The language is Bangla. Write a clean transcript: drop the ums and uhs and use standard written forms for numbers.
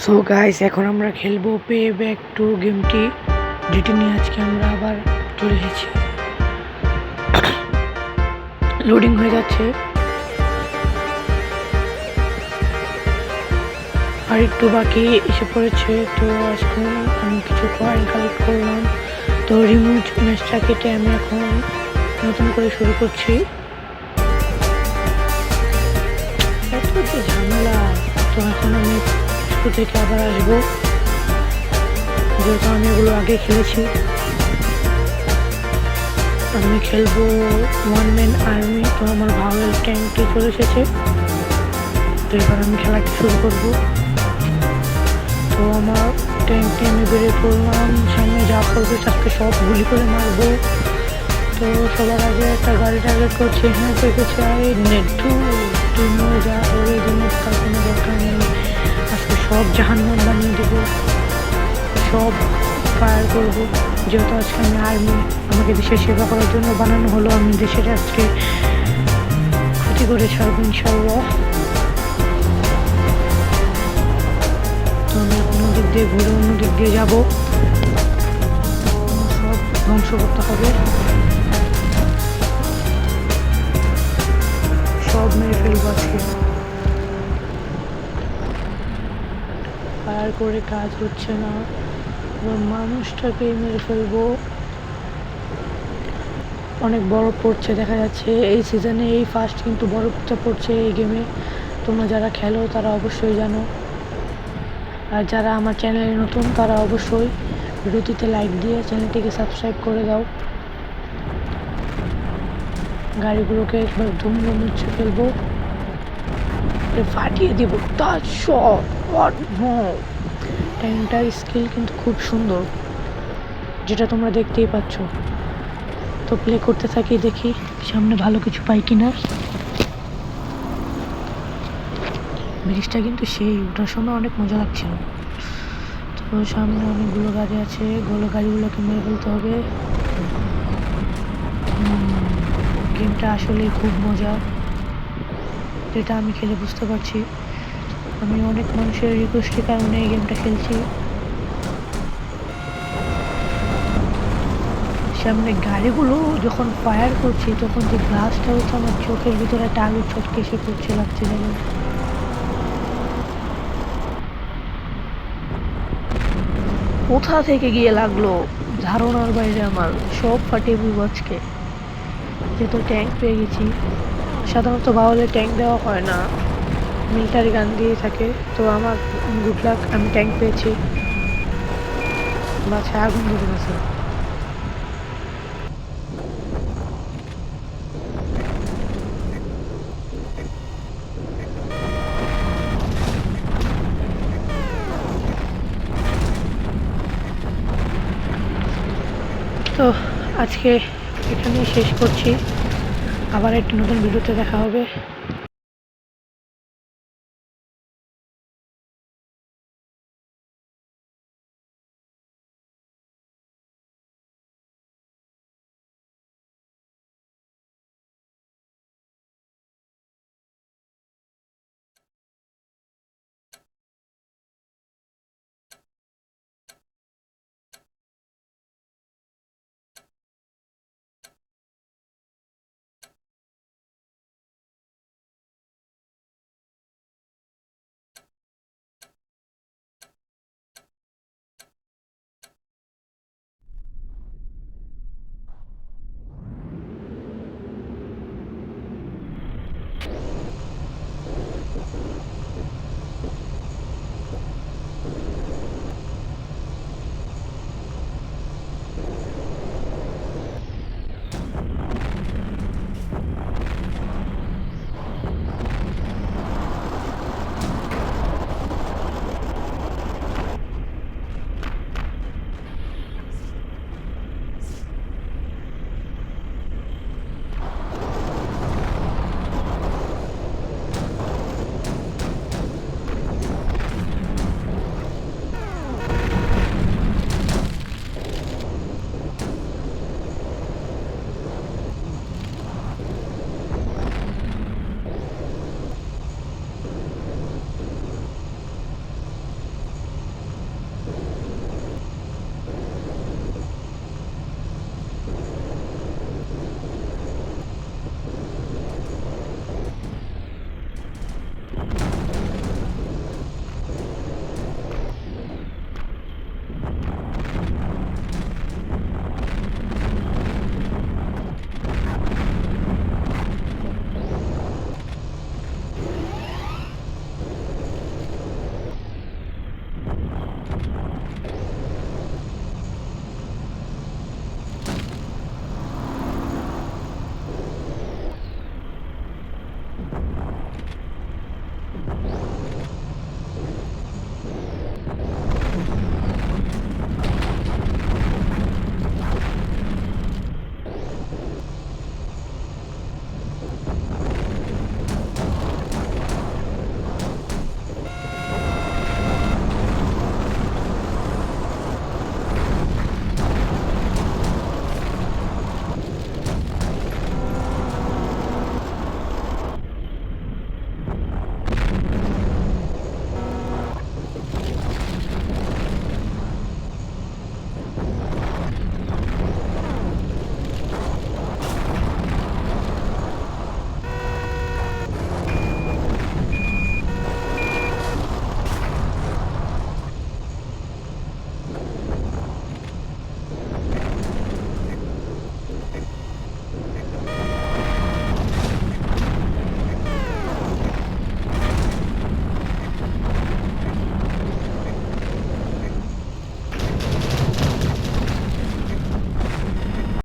সো গাইস, এখন আমরা খেলবো পে ব্যাক টু গেমটি, যেটি নিয়ে আজকে আমরা আবার চলে এসেছি। লোডিং হয়ে যাচ্ছে, আর একটু বাকি এসে পড়েছে। তো আজকে আমি কিছু কয়েন কালেক্ট করলাম, তো রিমুভ ম্যাচটা কেটে আমি এখন নতুন করে শুরু করছি। এত যে ঝামেলা, তো এখন আমি স্কুল থেকে আবার আসবো, যেহেতু আমি এগুলো আগে খেলেছি। আমি খেলবো ওয়ান ম্যান আর্মি, তো আমার ভালো ট্যাঙ্কটি চলে এসেছে। তো এবার আমি খেলাটি শুরু করব। তো আমার ট্যাঙ্কটি আমি বেরিয়ে পড়লাম, সামনে যা করবে তাকে সব গুলি করে মারবো। তো সবার আগে একটা গাড়ি টার্গেট করছে, হ্যাঁ পেয়েছে। আরে নেটু তুই যা করে জন্য তার কোনো দরকার নেই, আজকে সব জাহান্নাম বানিয়ে দেবো, সব ফায়ার করবো। যেহেতু আজকে আমি আর্মি, আমাকে দেশের সেবা করার জন্য বানানো হলো, আমি দেশের আজকে ক্ষতি করে ছাড়বো ইনশাল্লাহ। তো আমি অন্য দিক দিয়ে ঘুরে অন্য দিক দিয়ে যাবো, সব ধ্বংস করতে হবে, সব মেরে ফেলবো আজকে। ফায়ার করে কাজ হচ্ছে না, মানুষটাকে মেরে ফেলবো। অনেক বরফ পড়ছে দেখা যাচ্ছে এই সিজনে, এই ফার্স্ট কিন্তু বরফটা পড়ছে এই গেমে। তোমরা যারা খেলো তারা অবশ্যই জানো, আর যারা আমার চ্যানেলে নতুন তারা অবশ্যই ভিডিওটিতে লাইক দিয়ে চ্যানেলটিকে সাবস্ক্রাইব করে দাও। গাড়িগুলোকে একবার ধুম মুছে ফেলবো, ফাটিয়ে দেবো তার সব। ট্যাঙ্কটার স্কিল কিন্তু খুব সুন্দর, যেটা তোমরা দেখতেই পাচ্ছ। তো প্লে করতে থাকি, দেখি সামনে ভালো কিছু পাই কিনা। ব্রিজটা কিন্তু সেই ওঠার সময় অনেক মজা লাগছিল। তো সামনে অনেকগুলো গাড়ি আছে, গাড়িগুলোকে মেরে ফেলতে হবে। গেমটা আসলে খুব মজা, যেটা আমি খেলে বুঝতে পারছি। আমি অনেক মানুষের রিকোয়েস্টের কারণে এই গেমটা খেলছি। সামনে গাড়িগুলো যখন ফায়ার করছি তখন যে গ্লাসটা হচ্ছে আমার চোখের ভিতরে একটা আলু ছটকে এসে পড়ছে, লাগছে যেন। কোথা থেকে গিয়ে লাগলো ধারণার বাইরে, আমার সব ফাটিয়ে বুঝবো আজকে। যেহেতু ট্যাঙ্ক পেয়ে গেছি, সাধারণত বাউলে ট্যাঙ্ক দেওয়া হয় না, মিলিটারি গান দিয়ে থাকে। তো আমার গুড লাক, আমি ট্যাঙ্ক পেয়েছি। বাচ্চা আগুন ধরে গেছে। তো আজকে এখানেই শেষ করছি, আবার একটি নতুন ভিডিওতে দেখা হবে।